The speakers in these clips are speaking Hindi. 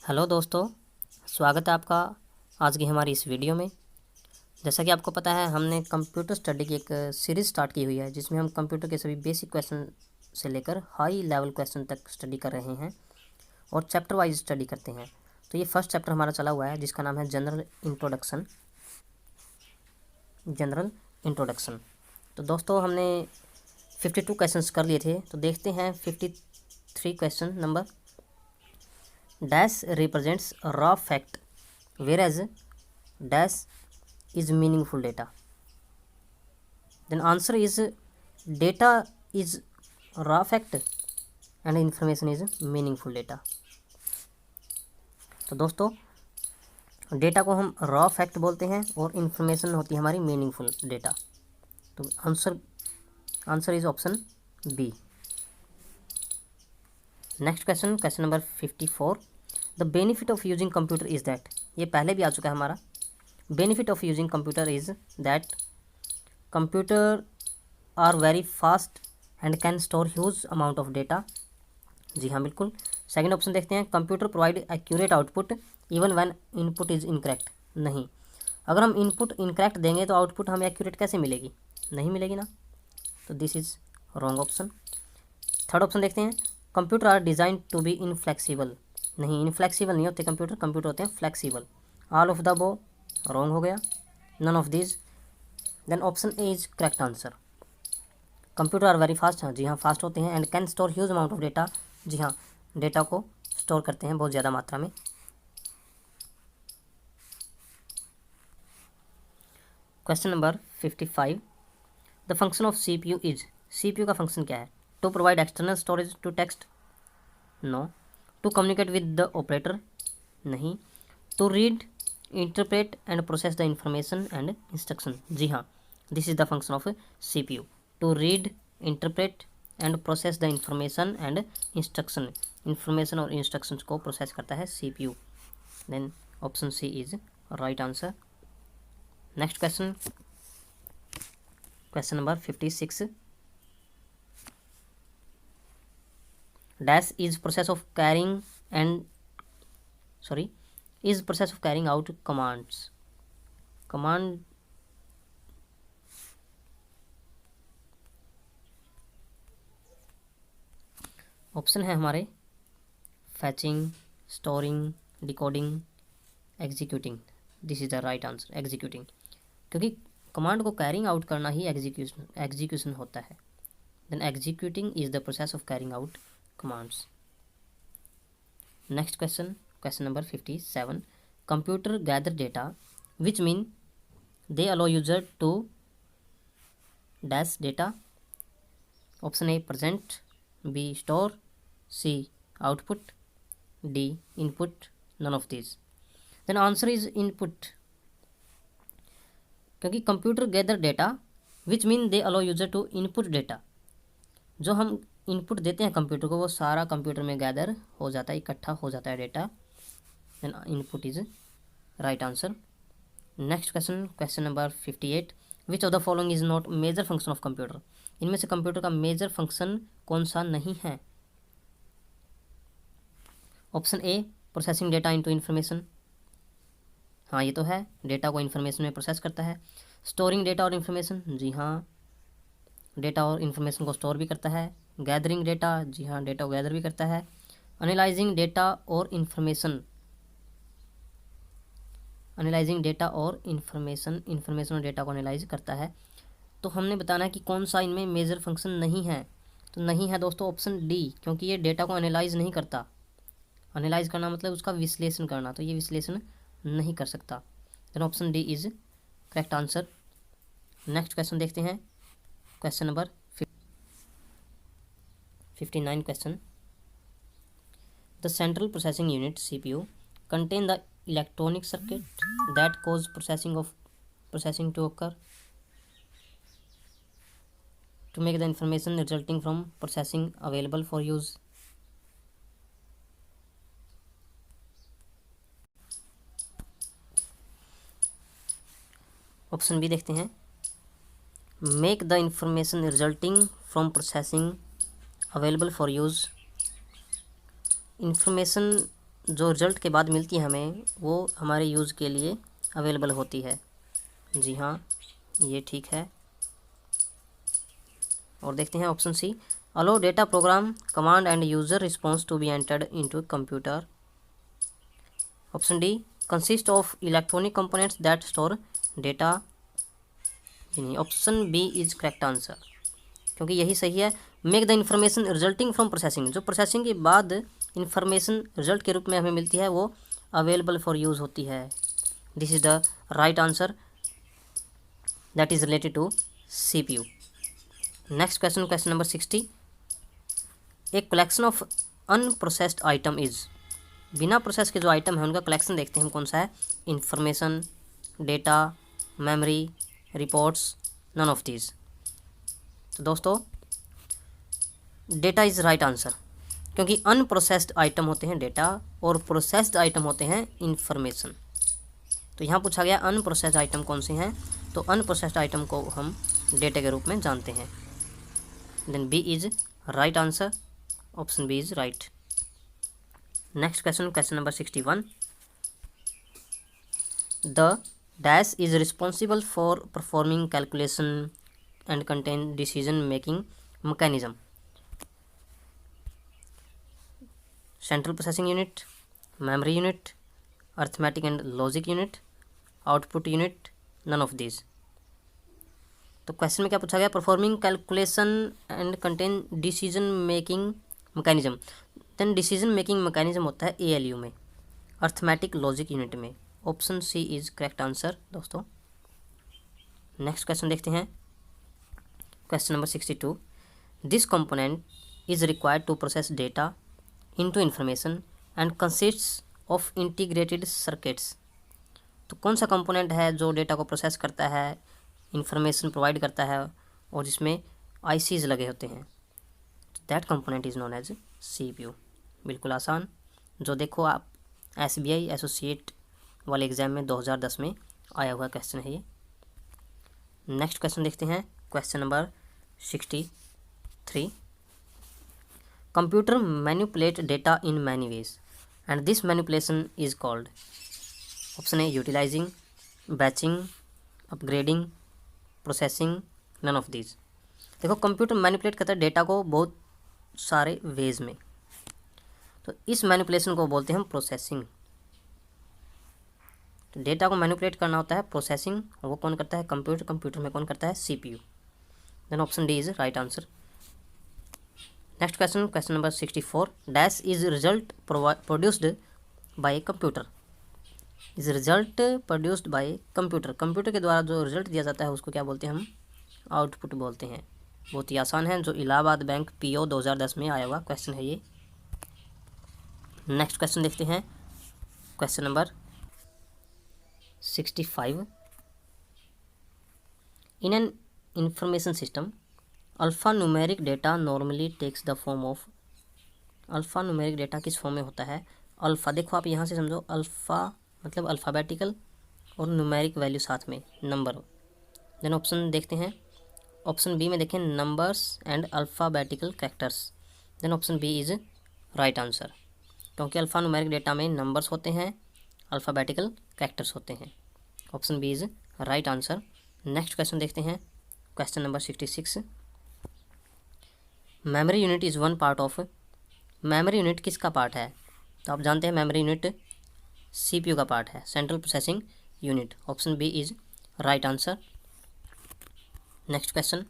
हेलो दोस्तों, स्वागत है आपका आज की हमारी इस वीडियो में। जैसा कि आपको पता है, हमने कंप्यूटर स्टडी की एक सीरीज़ स्टार्ट की हुई है जिसमें हम कंप्यूटर के सभी बेसिक क्वेश्चन से लेकर हाई लेवल क्वेश्चन तक स्टडी कर रहे हैं और चैप्टर वाइज स्टडी करते हैं। तो ये फर्स्ट चैप्टर हमारा चला हुआ है जिसका नाम है जनरल इंट्रोडक्शन। तो दोस्तों, हमने 52 क्वेश्चंस कर लिए थे, तो देखते हैं 53 question number. Dash represents raw fact whereas dash is meaningful data. Then answer is data is raw fact and information is meaningful data. तो दोस्तों, डेटा को हम रॉ फैक्ट बोलते हैं और इन्फॉर्मेशन होती है हमारी मीनिंगफुल डेटा। तो answer is option B. Next question number 54। The benefit of using computer is that. ये पहले भी आ चुका है हमारा। Benefit of using computer is that computer are very fast and can store huge amount of data. जी हाँ, बिल्कुल। सेकंड ऑप्शन देखते हैं, computer provide accurate output even when input is incorrect. नहीं, अगर हम इनपुट इनकरेक्ट देंगे तो आउटपुट हमें एक्यूरेट कैसे मिलेगी? नहीं मिलेगी ना। तो this is wrong option. Third option देखते हैं, computer are design to be inflexible. नहीं, इनफ्लेक्सिबल नहीं होते कंप्यूटर होते हैं flexible. All of the above wrong हो गया, none of this. Then option A is correct answer. Computer are very fast. हाँ जी हाँ, फास्ट होते हैं। And can store huge amount of data. जी हाँ, डेटा को स्टोर करते हैं बहुत ज़्यादा मात्रा में। Question number 55। The function of CPU is. CPU का फंक्शन क्या है? To provide external storage to text. No. To communicate with the operator. नहीं। To read, interpret and process the information and instruction. जी हाँ, this is the function of CPU। To read, interpret and process the information and instruction. Information और इंस्ट्रक्शंस को प्रोसेस करता है CPU। Then option C is right answer. Next question number 56। Dash is process of carrying out commands. Command option है हमारे fetching, storing, decoding, executing. This is the right answer, executing, क्योंकि कमांड को कैरिंग आउट करना ही एग्जीक्यूशन होता है। Then executing is the process of carrying out commands. Next question number 57। Computer gather data which mean they allow user to dash data. Option A present, B store, C output, D input, none of this. Then answer is input, क्योंकि computer gather data which mean they allow user to input data. जो हम इनपुट देते हैं कंप्यूटर को, वो सारा कंप्यूटर में गैदर हो जाता है, इकट्ठा हो जाता है data. Then input is right answer. Next question number 58। Which of the following is not major function of computer. इनमें से कंप्यूटर का मेजर फंक्शन कौन सा नहीं है? Option A processing data into information. हाँ, ये तो है, डेटा को इन्फॉर्मेशन में प्रोसेस करता है। स्टोरिंग डेटा और इन्फॉर्मेशन। जी हाँ, डेटा और इन्फॉर्मेशन को स्टोर भी करता है। Gathering data. जी हाँ, डेटा को गैदर भी करता है। एनालाइजिंग डेटा और इन्फॉर्मेशन और डेटा को एनालाइज करता है। तो हमने बताना है कि कौन सा इनमें मेजर फंक्शन नहीं है। तो नहीं है दोस्तों ऑप्शन डी, क्योंकि ये डेटा को एनालाइज नहीं करता। एनालाइज करना मतलब उसका विश्लेषण करना, तो ये विश्लेषण नहीं कर सकता। Then option D is correct answer. Next question देखते हैं, question number 59 question. The central processing unit CPU contain the electronic circuit that cause processing to occur to make the information resulting from processing available for use. Option B देखते हैं, make the information resulting from processing available for use. Information जो रिजल्ट के बाद मिलती है हमें वो हमारे यूज़ के लिए अवेलेबल होती है। जी हाँ, ये ठीक है। और देखते हैं option C, allow data program command and user response to be entered into computer. Option D, consist of electronic components that store data. नहीं, option B is correct answer, क्योंकि यही सही है। Make the information resulting from processing, जो प्रोसेसिंग के बाद इन्फॉर्मेशन रिजल्ट के रूप में हमें मिलती है वो अवेलेबल फॉर यूज़ होती है। This is the right answer that is related to CPU। Next question, question number 60, a collection of unprocessed item is, बिना प्रोसेस के जो आइटम है उनका कलेक्शन देखते हैं हम कौन सा है। Information, data, memory, reports, none of these. तो दोस्तों डेटा इज़ राइट आंसर, क्योंकि अनप्रोसेस्ड आइटम होते हैं डेटा और प्रोसेस्ड आइटम होते हैं इंफॉर्मेशन। तो यहाँ पूछा गया अनप्रोसेस्ड आइटम कौन से हैं, तो अनप्रोसेस्ड आइटम को हम डेटा के रूप में जानते हैं। Then B is right answer, option B is right. Next question, question number 61, the dash is responsible for performing calculation and contain decision making mechanism. Central processing unit, memory unit, arithmetic and logic unit, output unit, none of these. तो क्वेश्चन में क्या पूछा गया, performing calculation and contain decision making mechanism. Then decision making mechanism होता है ALU में, अर्थमेटिक लॉजिक यूनिट में। Option C is correct answer दोस्तों। नेक्स्ट क्वेश्चन देखते हैं, question number 62, this component is required to process data into information and consists of integrated circuits. तो कौन सा कंपोनेंट है जो डेटा को प्रोसेस करता है, इंफॉर्मेशन प्रोवाइड करता है और जिसमें ICs लगे होते हैं। That component is known as CPU। बिल्कुल आसान, जो देखो आप SBI एसोसिएट वाले एग्ज़ाम में 2010 में आया हुआ क्वेश्चन है ये। नेक्स्ट क्वेश्चन देखते हैं, question number 63, computer manipulate data in many ways and this manipulation is called. Option A utilizing, batching, upgrading, processing, none of these. देखो कंप्यूटर मैनिपुलेट करता है डेटा को बहुत सारे वेज में, तो इस मैनिपुलेशन को बोलते हैं हम प्रोसेसिंग। तो डेटा को मैनिपुलेट करना होता है प्रोसेसिंग, वो कौन करता है, कंप्यूटर। कंप्यूटर में कौन करता है, CPU। Then option D is right answer. Next question, question number 64, dash is result produced by computer. Is result produced by computer, computer के द्वारा जो रिजल्ट दिया जाता है उसको क्या बोलते हैं हम, आउटपुट बोलते हैं। बहुत ही आसान है, जो इलाहाबाद बैंक PO 2010 में आया हुआ क्वेश्चन है ये। नेक्स्ट क्वेश्चन देखते हैं, question number 65, in an information system alphanumeric data normally takes the form of. Alphanumeric data किस फॉर्म में होता है, अल्फ़ा। देखो आप यहाँ से समझो, अल्फ़ा मतलब अल्फ़ाबेटिकल और न्यूमेरिक वैल्यू साथ में नंबर। देन ऑप्शन देखते हैं, ऑप्शन बी में देखें numbers and alphabetical characters. Then option B is right answer, क्योंकि अल्फ़ा न्यूमेरिक डेटा में नंबर्स होते हैं, अल्फ़ाबेटिकल कैरेक्टर्स होते हैं। Option B is right answer. Next question देखते हैं, question number 66, memory unit is one part of. Memory unit किसका पार्ट है, तो आप जानते हैं मेमोरी यूनिट CPU का पार्ट है, central processing unit. Option B is right answer. Next question,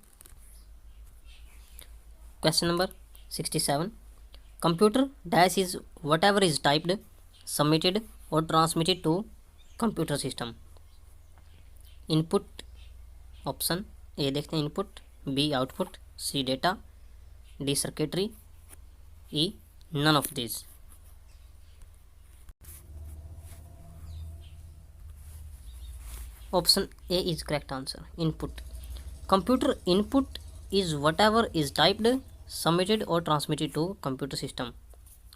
question number 67, computer dash is whatever is typed, submitted और transmitted to computer system. Input, option A देखते हैं input, B output, C data, D circuitry, E none of this. Option A is correct answer, input. Computer input is whatever is typed, submitted और ट्रांसमिटेड टू कंप्यूटर सिस्टम।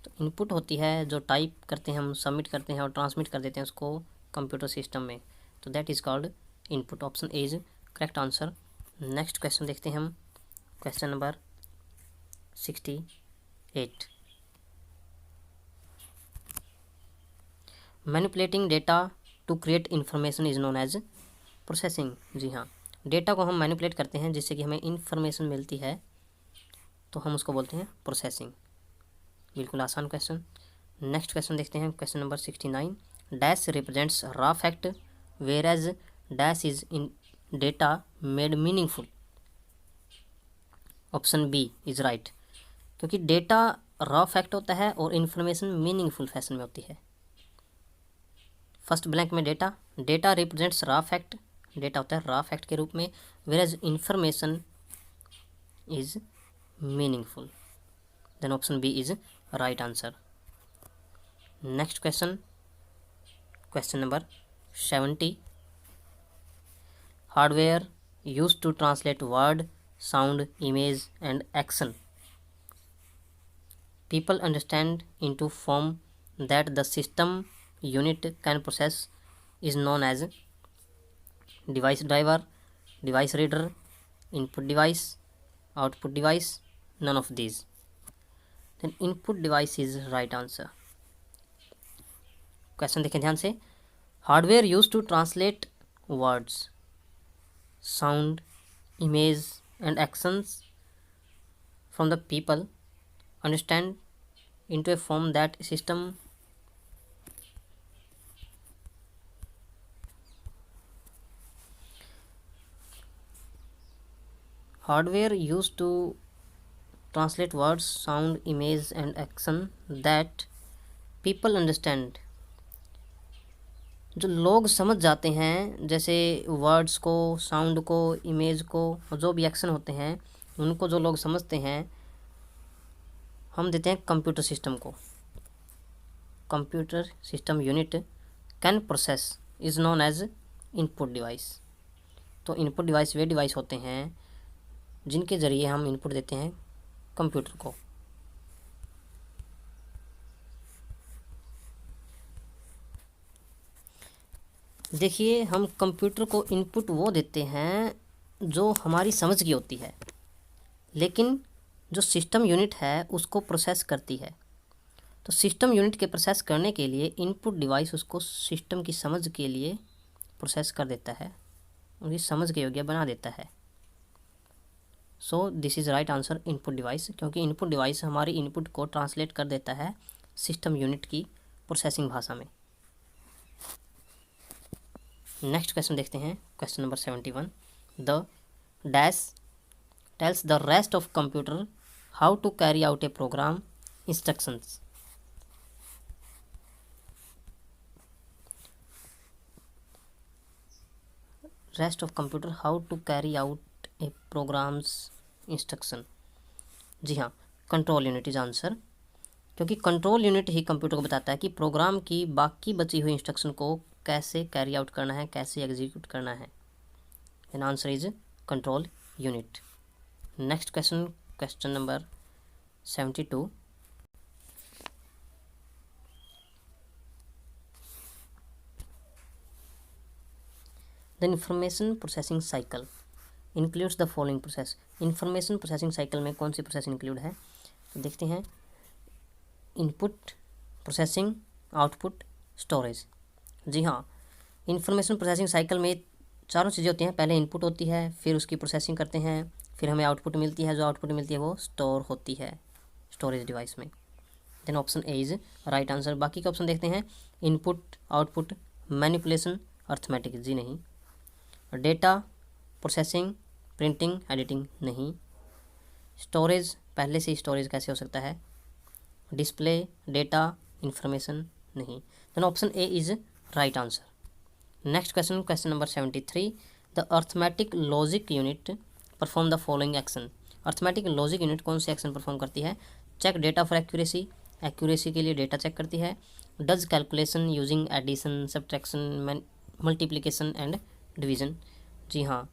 तो इनपुट होती है जो टाइप करते हैं हम, सबमिट करते हैं और ट्रांसमिट कर देते हैं उसको कंप्यूटर सिस्टम में, तो that is called input. Option A is correct answer. Next question देखते हैं हम, question number 68, manipulating data to create information is known as processing. जी हाँ, डेटा को हम मैनिपुलेट करते हैं जिससे कि हमें इन्फॉर्मेशन मिलती है, तो हम उसको बोलते हैं प्रोसेसिंग। बिल्कुल आसान क्वेश्चन। नेक्स्ट क्वेश्चन देखते हैं, question number 69। Dash represents raw fact whereas dash is in data made meaningful. Option B is right, क्योंकि डेटा रॉ फैक्ट होता है और इन्फॉर्मेशन मीनिंगफुल फैशन में होती है। फर्स्ट ब्लैंक में data represents raw fact, data होता है रॉ फैक्ट के रूप में, whereas information is meaningful. Then option B is right answer. Next question, question number 70। Hardware used to translate word, sound, image and action people understand into form that the system unit can process is known as device driver, device reader, input device, output device, none of these. Then input device is right answer. Question देखें ध्यान से। Hardware use to translate words, sound, image and actions from the people understand into a form that system hardware used to translate words, sound, image and action that people understand, जो लोग समझ जाते हैं, जैसे वर्ड्स को, साउंड को, इमेज को, जो भी एक्शन होते हैं उनको जो लोग समझते हैं, हम देते हैं कंप्यूटर सिस्टम को। Computer system unit can process is known as input device. तो इनपुट डिवाइस वे डिवाइस होते हैं जिनके ज़रिए हम इनपुट देते हैं कंप्यूटर को। देखिए, हम कंप्यूटर को इनपुट वो देते हैं जो हमारी समझ की होती है, लेकिन जो सिस्टम यूनिट है उसको प्रोसेस करती है। तो सिस्टम यूनिट के प्रोसेस करने के लिए इनपुट डिवाइस उसको सिस्टम की समझ के लिए प्रोसेस कर देता है, उनकी समझ के योग्य बना देता है। So this is right answer, input device, क्योंकि इनपुट डिवाइस हमारी इनपुट को ट्रांसलेट कर देता है सिस्टम यूनिट की प्रोसेसिंग भाषा में। नेक्स्ट क्वेश्चन देखते हैं, question number 71। The dash tells the rest of computer how to carry out a program instructions. Rest of computer how to carry out a program's instruction. जी हाँ, कंट्रोल यूनिट इज आंसर, क्योंकि कंट्रोल यूनिट ही कंप्यूटर को बताता है कि प्रोग्राम की बाकी बची हुई इंस्ट्रक्शन को कैसे कैरी आउट करना है, कैसे एग्जीक्यूट करना है। An answer is control unit. Next question, question number 72। The information processing cycle includes the following process. Information processing cycle में कौन सी प्रोसेस इंक्लूड है, तो देखते हैं। Input, processing, output, storage. जी हाँ, इंफॉर्मेशन प्रोसेसिंग साइकिल में चारों चीज़ें होती हैं। पहले इनपुट होती है, फिर उसकी प्रोसेसिंग करते हैं, फिर हमें आउटपुट मिलती है, जो आउटपुट मिलती है वो स्टोर होती है स्टोरेज डिवाइस में। Then option A is right answer. बाकी के ऑप्शन देखते हैं। इनपुट, आउटपुट, मैनिपुलेशन, अर्थमेटिक, जी नहीं। डेटा, प्रोसेसिंग, प्रिंटिंग, एडिटिंग, नहीं। स्टोरेज, पहले से स्टोरेज कैसे हो सकता है। डिस्प्ले, डेटा, इंफॉर्मेशन, नहीं। Then option A is right answer. Next question, question number 73। The arithmetic logic unit perform the following action. Arithmetic logic unit कौन सी एक्शन परफॉर्म करती है। Check data for accuracy, accuracy के लिए डेटा चेक करती है। Does calculation using addition, subtraction, multiplication and division. जी हाँ,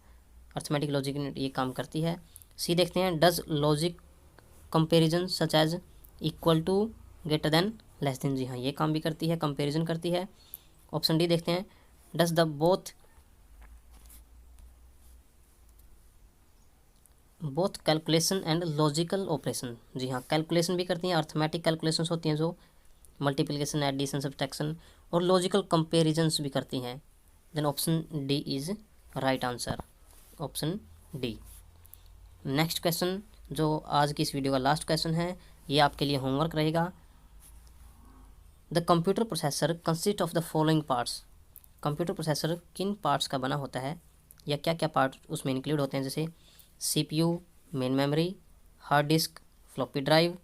अर्थमेटिक लॉजिक यूनिट ये काम करती है। सी देखते हैं। Does logic comparison such as equal to, greater than, less than. जी हाँ, ये काम भी करती है, कंपेरिजन करती है। ऑप्शन डी देखते हैं। Does the both calculation and logical operation. जी हाँ, कैलकुलेशन भी करती हैं, अर्थमेटिक कैलकुलेशंस होती हैं जो मल्टीप्लिकेशन, एडिशन, सब्ट्रैक्शन और लॉजिकल कंपेरिजन्स भी करती हैं। Then option D is right answer, option D. Next question जो आज की इस वीडियो का लास्ट क्वेश्चन है, ये आपके लिए होमवर्क रहेगा। The computer processor consist of the following parts. Computer processor किन पार्ट्स का बना होता है, या क्या क्या पार्ट उसमें इंक्लूड होते हैं, जैसे CPU, main memory, hard disk, floppy drive,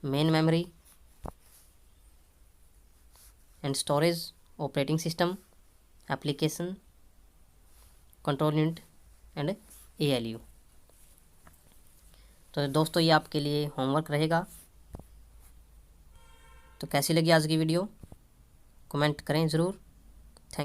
main memory and storage, operating system, application, control unit and ALU। तो दोस्तों ये आपके लिए होमवर्क रहेगा। तो कैसी लगी आज की वीडियो, कमेंट करें ज़रूर।